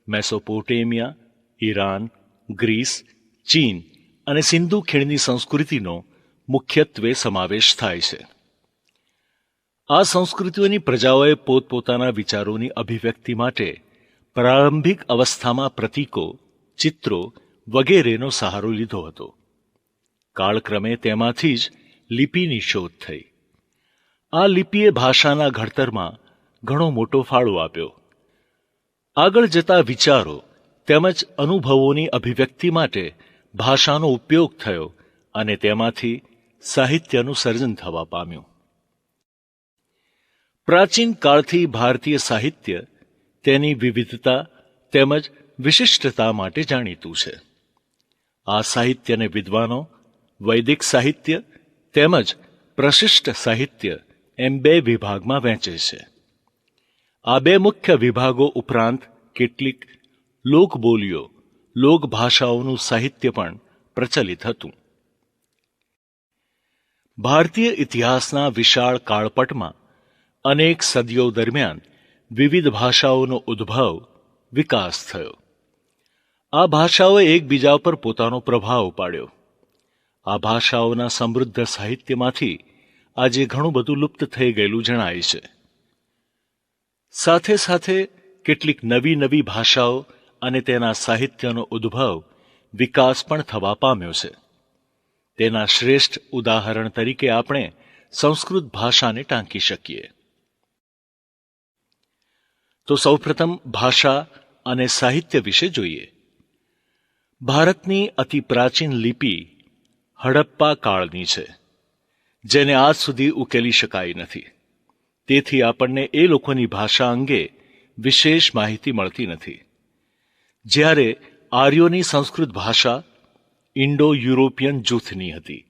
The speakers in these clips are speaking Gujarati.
મેસોપોટેમિયા, ઈરાન, ગ્રીસ, ચીન અને સિંધુ ખીણની સંસ્કૃતિનો મુખ્યત્વે સમાવેશ થાય છે. આ સંસ્કૃતિઓની પ્રજાઓએ પોતપોતાના વિચારોની અભિવ્યક્તિ માટે પ્રારંભિક અવસ્થામાં પ્રતીકો, ચિત્રો વગેરેનો સહારો લીધો હતો. કાળક્રમે તેમાંથી જ લિપિની શોધ થઈ. આ લિપિએ ભાષાના ઘડતરમાં ઘણો મોટો ફાળો આપ્યો. આગળ જતા વિચારો તેમજ અનુભવોની અભિવ્યક્તિ માટે ભાષાનો ઉપયોગ થયો અને તેમાંથી સાહિત્યનું સર્જન થવા પામ્યું. પ્રાચીન કાળથી ભારતીય સાહિત્ય તેની વિવિધતા તેમજ વિશિષ્ટતા માટે જાણીતું છે. આ સાહિત્યને વિદ્વાનો વૈદિક સાહિત્ય તેમજ પ્રશિષ્ટ સાહિત્ય એમ બે વિભાગમાં વહેંચે છે. આ બે મુખ્ય વિભાગો ઉપરાંત કેટલીક લોકબોલીઓ, લોકભાષાઓનું સાહિત્ય પણ પ્રચલિત હતું. ભારતીય ઇતિહાસના વિશાળ કાળપટમાં અનેક સદીઓ દરમિયાન વિવિધ ભાષાઓનો ઉદ્ભવ, વિકાસ થયો. આ ભાષાઓએ એકબીજા પર પોતાનો પ્રભાવ પાડ્યો. આ ભાષાઓના સમૃદ્ધ સાહિત્યમાંથી આજે ઘણું બધું લુપ્ત થઈ ગયેલું જણાય છે. સાથે સાથે કેટલીક નવી ભાષાઓ અને તેના સાહિત્યનો ઉદ્ભવ, વિકાસ પણ થવા પામ્યો છે. તેના શ્રેષ્ઠ ઉદાહરણ તરીકે આપણે સંસ્કૃત ભાષાને ટાંકી શકીએ. તો સૌપ્રથમ ભાષા અને સાહિત્ય વિશે જોઈએ. ભારતની અતિ પ્રાચીન લિપિ હડપ્પા કાળની છે, જેને આજ સુધી ઉકેલી શકાઈ નથી. તેથી આપણને એ લોકોની ભાષા અંગે વિશેષ માહિતી મળતી નથી. જ્યારે આર્યોની સંસ્કૃત ભાષા ઇન્ડો યુરોપિયન જૂથની હતી.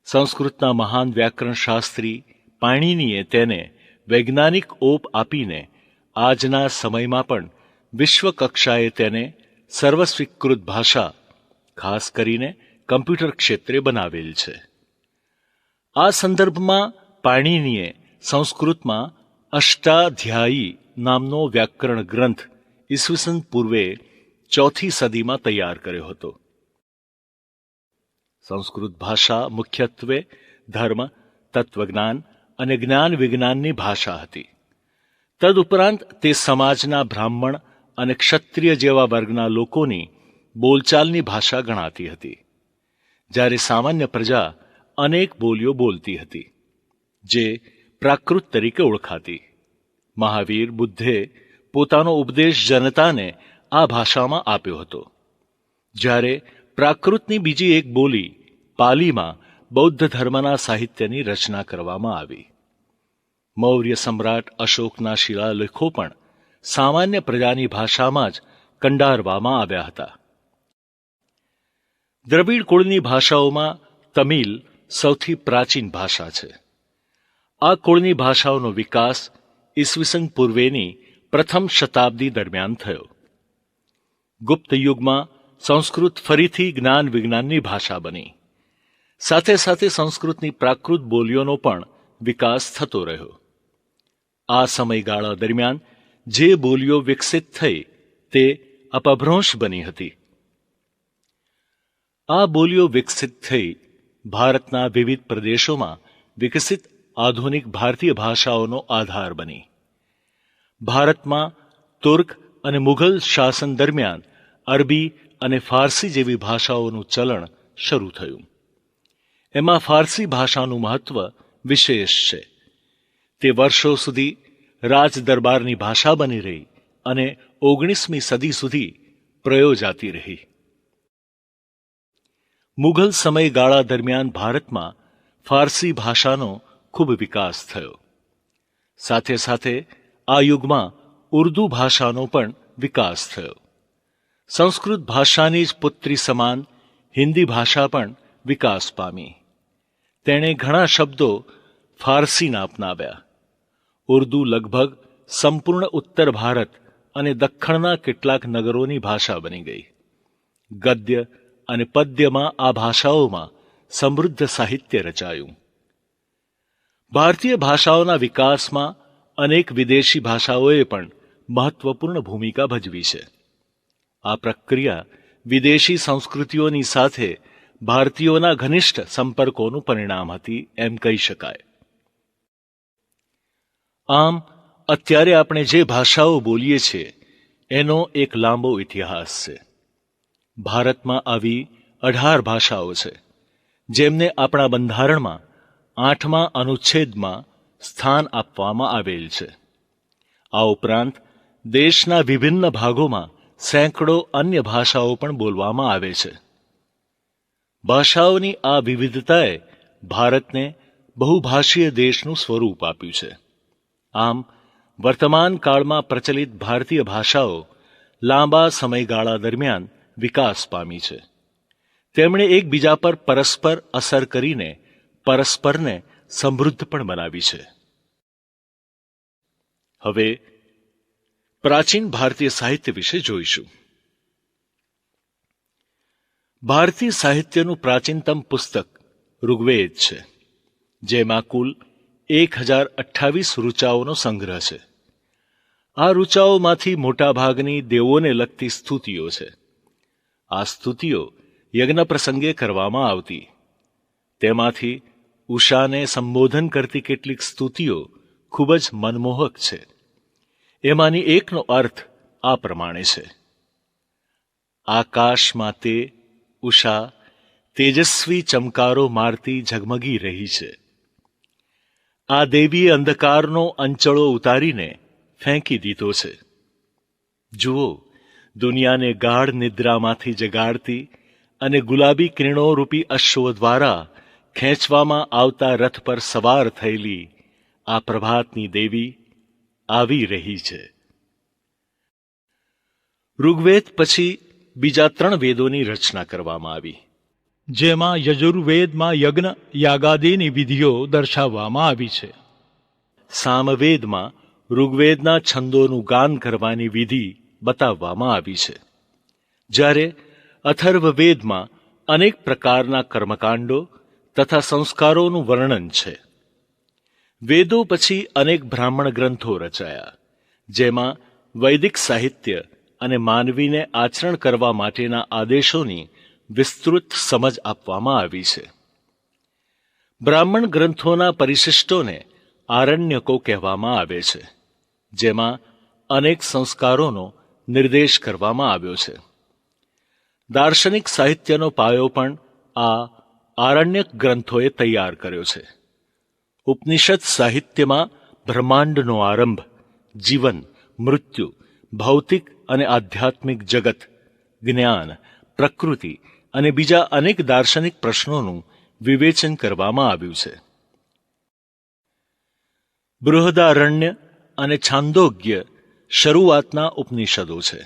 સંસ્કૃતના મહાન વ્યાકરણ શાસ્ત્રી પાણિનીએ તેને વૈજ્ઞાનિક ઓપ આપીને આજના સમયમાં પણ વિશ્વ કક્ષાએ તેને સર્વસ્વીકૃત ભાષા, ખાસ કરીને કમ્પ્યુટર ક્ષેત્રે બનાવેલ છે. આ સંદર્ભમાં પાણિનીએ સંસ્કૃતમાં અષ્ટાધ્યાયી નામનો વ્યાકરણ ગ્રંથ ઈસવીસન પૂર્વે 4th સદીમાં તૈયાર કર્યો હતો. સંસ્કૃત ભાષા મુખ્યત્વે ધર્મ, તત્વજ્ઞાન અને જ્ઞાન વિજ્ઞાનની ભાષા હતી. તદુપરાંત તે સમાજના બ્રાહ્મણ અને ક્ષત્રિય જેવા વર્ગના લોકોની બોલચાલની ભાષા ગણાતી હતી. જ્યારે સામાન્ય પ્રજા અનેક બોલીઓ બોલતી હતી, જે પ્રાકૃત તરીકે ઓળખાતી. મહાવીર બુદ્ધે પોતાનો ઉપદેશ જનતાને આ ભાષામાં આપ્યો હતો. જ્યારે પ્રાકૃતની બીજી એક બોલી પાલીમાં બૌદ્ધ ધર્મના સાહિત્યની રચના કરવામાં આવી. મૌર્ય સમ્રાટ અશોકના શિલાલેખો પણ સામાન્ય પ્રજાની ભાષામાં જ કંડારવામાં આવ્યા હતા. દ્રવિડ કુળની ભાષાઓમાં તમિલ સૌથી પ્રાચીન ભાષા છે. આ કુળની ભાષાઓનો વિકાસ ઈસવીસન પૂર્વેની પ્રથમ શતાબ્દી દરમિયાન થયો. ગુપ્ત યુગમાં સંસ્કૃત ફરીથી જ્ઞાન વિજ્ઞાનની ભાષા બની. સાથે સાથે સંસ્કૃતની પ્રાકૃત બોલીઓનો પણ વિકાસ થતો રહ્યો. આ સમયગાળા દરમિયાન જે બોલીઓ વિકસિત થઈ તે અપભ્રંશ બની હતી. આ બોલીઓ વિકસિત થઈ ભારતના વિવિધ પ્રદેશોમાં વિકસિત આધુનિક ભારતીય ભાષાઓનો આધાર બની. ભારતમાં તુર્ક અને મુઘલ શાસન દરમિયાન અરબી અને ફારસી જેવી ભાષાઓનું ચલણ શરૂ થયું. એમાં ફારસી ભાષાનું મહત્વ વિશેષ છે. તે વર્ષો સુધી રાજ દરબારની ભાષા બની રહી અને 19મી સદી સુધી પ્રયોજાતી રહી. મુઘલ સમયગાળા દરમિયાન ભારતમાં ફારસી ભાષાનો ખૂબ વિકાસ થયો. સાથે સાથે આ યુગમાં ઉર્દુ ભાષાનો પણ વિકાસ થયો. સંસ્કૃત ભાષાની જ પુત્રી સમાન હિન્દી ભાષા પણ વિકાસ પામી. તેણે ઘણા શબ્દો ફારસીના અપનાવ્યા. ઉર્દુ લગભગ સંપૂર્ણ ઉત્તર ભારત અને દખ્ખણના કેટલાક નગરોની ભાષા બની ગઈ. ગદ્ય અને પદ્યમાં આ ભાષાઓમાં સમૃદ્ધ સાહિત્ય રચાયું. ભારતીય ભાષાઓના વિકાસમાં અનેક વિદેશી ભાષાઓએ પણ મહત્વપૂર્ણ ભૂમિકા ભજવી છે. આ પ્રક્રિયા વિદેશી સંસ્કૃતિઓની સાથે ભારતીયોના ઘનિષ્ઠ સંપર્કોનું પરિણામ હતી એમ કહી શકાય. આમ અત્યારે આપણે જે ભાષાઓ બોલીએ છીએ એનો એક લાંબો ઇતિહાસ છે. ભારતમાં આવી 18 ભાષાઓ છે જેમને આપણા બંધારણમાં 8મા અનુચ્છેદમાં સ્થાન આપવામાં આવેલ છે. આ ઉપરાંત દેશના વિભિન્ન ભાગોમાં સેંકડો અન્ય ભાષાઓ પણ બોલવામાં આવે છે. ભાષાઓની આ વિવિધતાએ ભારતને બહુભાષીય દેશનું સ્વરૂપ આપ્યું છે. આમ વર્તમાન કાળમાં પ્રચલિત ભારતીય ભાષાઓ લાંબા સમયગાળા દરમિયાન વિકાસ પામી છે. તેમણે એકબીજા પર પરસ્પર અસર કરીને પરસ્પરને સમૃદ્ધ પણ બનાવી છે. હવે પ્રાચીન ભારતીય સાહિત્ય વિશે જોઈશું. ભારતીય સાહિત્યનું પ્રાચીનતમ પુસ્તક ઋગ્વેદ છે, જેમાં કુલ 1028 ઋચાઓનો સંગ્રહ છે. આ ઋચાઓમાંથી મોટાભાગની દેવોને લગતી સ્તુતિઓ છે. આ સ્તુતિઓ યજ્ઞ પ્રસંગે કરવામાં આવતી. તેમાંથી ઉષાને સંબોધન કરતી કેટલીક સ્તુતિઓ ખૂબ જ મનમોહક છે. એમાંની એકનો અર્થ આ પ્રમાણે છે: આકાશમાં તે ઉષા તેજસ્વી ચમકારો મારતી ઝગમગી રહી છે. આ દેવીએ અંધકારનો અંચળો ઉતારીને ફેંકી દીધો છે. જુઓ, દુનિયાને ગાઢ નિદ્રામાંથી જગાડતી અને ગુલાબી કિરણોરૂપી અશ્વો દ્વારા ખેંચવામાં આવતા રથ પર સવાર થયેલી આ પ્રભાતની દેવી આવી રહી છે. ઋગ્વેદ પછી બીજા 3 વેદોની રચના કરવામાં આવી, જેમાં યજુર્વેદમાં યજ્ઞ યાગાદિની વિધિઓ દર્શાવવામાં આવી છે. સામવેદમાં ઋગ્વેદના છંદોનું ગાન કરવાની વિધિ બતાવવામાં આવી છે, જ્યારે અથર્વવેદમાં અનેક પ્રકારના કર્મકાંડો તથા સંસ્કારોનું વર્ણન છે. વેદો પછી અનેક બ્રાહ્મણ ગ્રંથો રચાયા, જેમાં વૈદિક સાહિત્ય અને માનવીને આચરણ કરવા માટેના આદેશોની વિસ્તૃત સમજ આપવામાં આવી છે. બ્રાહ્મણ ગ્રંથોના પરિશિષ્ટોને આરણ્યકો કહેવામાં આવે છે, જેમાં અનેક સંસ્કારોનો નિર્દેશ કરવામાં આવ્યો છે. દાર્શનિક સાહિત્યનો પાયો પણ આ આરણ્યક ગ્રંથોએ તૈયાર કર્યો છે. ઉપનિષદ સાહિત્યમાં બ્રહ્માંડનો આરંભ, જીવન, મૃત્યુ, ભૌતિક અને આધ્યાત્મિક જગત, જ્ઞાન, પ્રકૃતિ અને બીજા અનેક દાર્શનિક પ્રશ્નોનું વિવેચન કરવામાં આવ્યું છે. બૃહદારણ્ય અને છાંદોગ્ય શરૂઆતના ઉપનિષદો છે.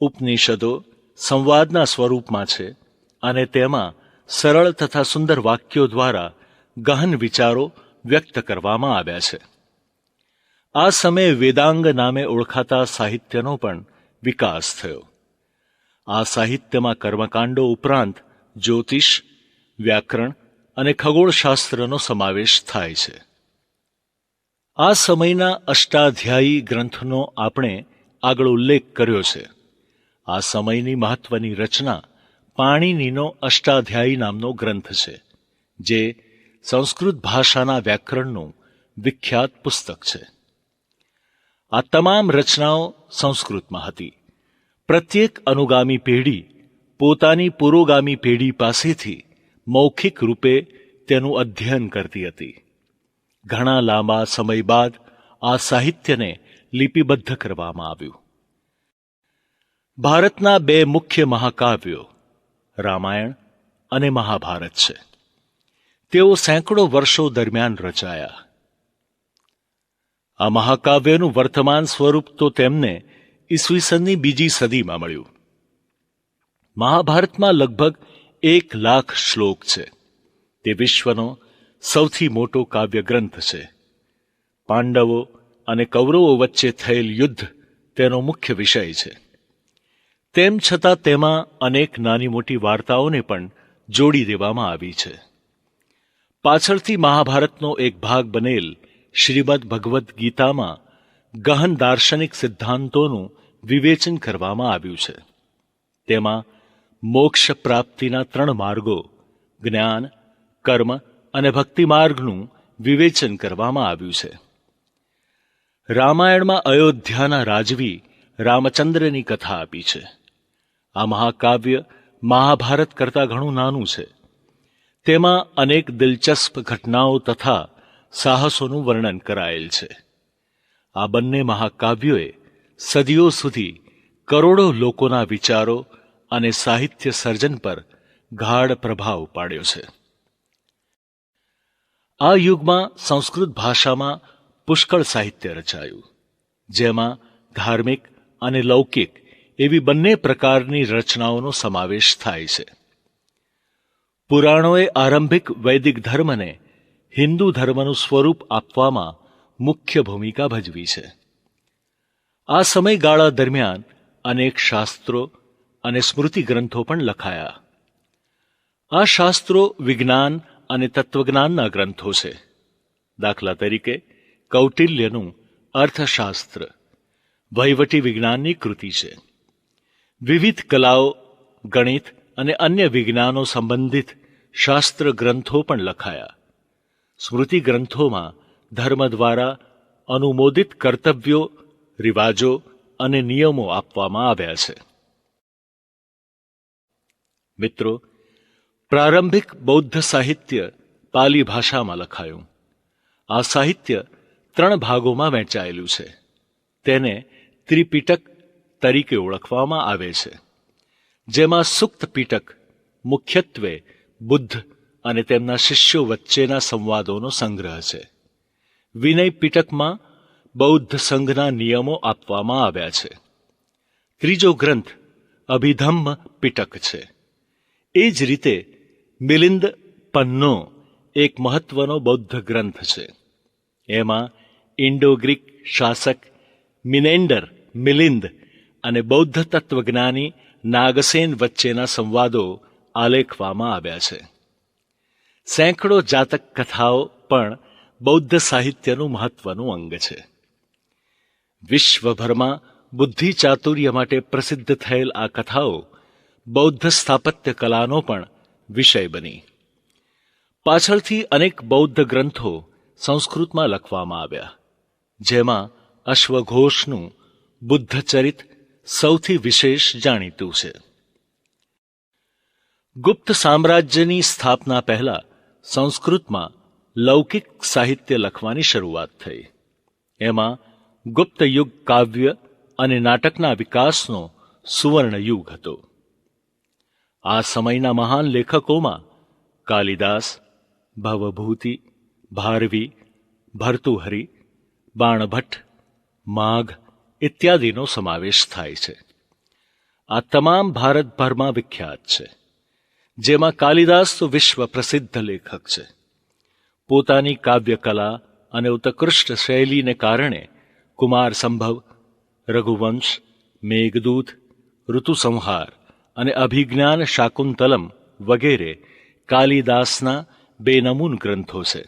ઉપનિષદો સંવાદના સ્વરૂપમાં છે અને તેમાં સરળ તથા સુંદર વાક્યો દ્વારા ગહન વિચારો વ્યક્ત કરવામાં આવ્યા છે. આ સમયે વેદાંગ નામે ઓળખાતા સાહિત્યનો પણ વિકાસ થયો. આ સાહિત્યમાં કર્મકાંડો ઉપરાંત જ્યોતિષ, વ્યાકરણ અને ખગોળશાસ્ત્રનો સમાવેશ થાય છે. આ સમયના અષ્ટાધ્યાયી ગ્રંથનો આપણે આગળ ઉલ્લેખ કર્યો છે. આ સમયની મહત્વની રચના પાણિનીનો અષ્ટાધ્યાયી નામનો ગ્રંથ છે, જે સંસ્કૃત ભાષાના વ્યાકરણનું વિખ્યાત પુસ્તક છે. આ તમામ રચનાઓ સંસ્કૃતમાં હતી. પ્રત્યેક અનુગામી પેઢી પોતાની પુરોગામી પેઢી પાસેથી મૌખિક રૂપે તેનું અધ્યયન કરતી હતી. ઘણા લાંબા સમય બાદ આ સાહિત્યને લિપિબદ્ધ કરવામાં આવ્યું. ભારતના 2 મુખ્ય મહાકાવ્યો રામાયણ અને મહાભારત છે. તેઓ સેંકડો વર્ષો દરમિયાન રચાયા. આ મહાકાવ્યનું વર્તમાન સ્વરૂપ તો તેમને ઈસવીસનની 2જી સદીમાં મળ્યું. મહાભારતમાં લગભગ 1 લાખ શ્લોક છે. તે વિશ્વનો સૌથી મોટો કાવ્ય ગ્રંથ છે. પાંડવો અને કૌરવો વચ્ચે થયેલ યુદ્ધ તેનો મુખ્ય વિષય છે. તેમ છતાં તેમાં અનેક નાની મોટી વાર્તાઓને પણ જોડી દેવામાં આવી છે. પાછળથી મહાભારતનો એક ભાગ બનેલ શ્રીમદ ભગવદ્ ગીતામાં ગહન દાર્શનિક સિદ્ધાંતોનું વિવેચન કરવામાં આવ્યું છે. તેમાં મોક્ષ પ્રાપ્તિના 3 માર્ગો જ્ઞાન, કર્મ અને ભક્તિ માર્ગનું વિવેચન કરવામાં આવ્યું છે. રામાયણમાં અયોધ્યાના રાજવી રામચંદ્રની કથા આપી છે. આ મહાકાવ્ય મહાભારત કરતાં ઘણું નાનું છે. તેમાં અનેક દિલચસ્પ ઘટનાઓ તથા સાહસોનું વર્ણન કરાયેલ છે. આ બંને મહાકાવ્યોએ સદીઓ સુધી કરોડો લોકોના વિચારો અને સાહિત્ય સર્જન પર ગાઢ પ્રભાવ પાડ્યો છે. આ યુગમાં સંસ્કૃત ભાષામાં પુષ્કળ સાહિત્ય રચાયું, જેમાં ધાર્મિક અને લૌકિક એવી બંને પ્રકારની રચનાઓનો સમાવેશ થાય છે. પુરાણોએ આરંભિક વૈદિક ધર્મને હિન્દુ ધર્મનું સ્વરૂપ આપવામાં મુખ્ય ભૂમિકા ભજવી છે. આ સમયગાળા દરમિયાન અનેક શાસ્ત્રો અને સ્મૃતિ ગ્રંથો પણ લખાયા. આ શાસ્ત્રો વિજ્ઞાન અને તત્વજ્ઞાનના ગ્રંથો છે. દાખલા તરીકે કૌટિલ્યનું અર્થશાસ્ત્ર વહીવટી વિજ્ઞાનની કૃતિ છે. વિવિધ કલાઓ, ગણિત અને અન્ય વિજ્ઞાનો સંબંધિત શાસ્ત્ર ગ્રંથો પણ લખાયા. સ્મૃતિ ગ્રંથોમાં ધર્મ દ્વારા અનુમોદિત કર્તવ્યો, રિવાજો અને નિયમો આપવામાં આવ્યા છે. મિત્રો, પ્રારંભિક બૌદ્ધ સાહિત્ય પાલી ભાષામાં લખાયું. આ સાહિત્ય 3 ભાગોમાં વહેંચાયેલું છે. તેને ત્રિપિટક તરીકે ઓળખવામાં આવે છે, જેમાં સુક્ત પિટક મુખ્યત્વે બુદ્ધ અને તેમના શિષ્યો વચ્ચેના સંવાદોનો સંગ્રહ છે. વિનય પિટકમાં બૌદ્ધ સંઘના નિયમો આપવામાં આવ્યા છે. ત્રીજો ગ્રંથ અભિધમ્મ પિટક છે. એ જ રીતે મિલિંદ પન્નો એક મહત્વનો બૌદ્ધ ગ્રંથ છે. એમાં ઇન્ડો ગ્રીક શાસક મિનેન્ડર મિલિંદ અને બૌદ્ધ તત્વજ્ઞાની નાગસેન વચ્ચેના સંવાદો આલેખવામાં આવ્યા છે. સેંકડો જાતક કથાઓ પણ બૌદ્ધ સાહિત્યનું મહત્વનું અંગ છે. વિશ્વભરમાં બુદ્ધિ ચાતુર્ય માટે પ્રસિદ્ધ થયેલ આ કથાઓ બૌદ્ધ સ્થાપત્ય કલાનો પણ વિષય બની. પાછળથી અનેક બૌદ્ધ ગ્રંથો સંસ્કૃતમાં લખવામાં આવ્યા, જેમાં અશ્વઘોષનું બુદ્ધચરિત સૌથી વિશેષ જાણીતું છે. ગુપ્ત સામ્રાજ્યની સ્થાપના પહેલા સંસ્કૃતમાં લૌકિક સાહિત્ય લખવાની શરૂઆત થઈ. એમાં ગુપ્ત યુગ કાવ્ય અને નાટકના વિકાસનો સુવર્ણ યુગ હતો. આ સમયના મહાન લેખકોમાં કાલિદાસ, ભવભૂતિ, ભારવી, ભર્તુહરિ, બાણભટ્ટ, માઘ ઇત્યાદિનો સમાવેશ થાય છે. આ તમામ ભારતભરમાં વિખ્યાત છે, જેમાં કાલિદાસ તો વિશ્વ પ્રસિદ્ધ લેખક છે. પોતાની કાવ્યકલા અને ઉત્કૃષ્ટ શૈલીને કારણે કુમાર સંભવ, રઘુવંશ, મેઘદૂત, ઋતુસંહાર અને અભિજ્ઞાન શાકુંતલમ વગેરે કાલિદાસના બેનમૂન ગ્રંથો છે.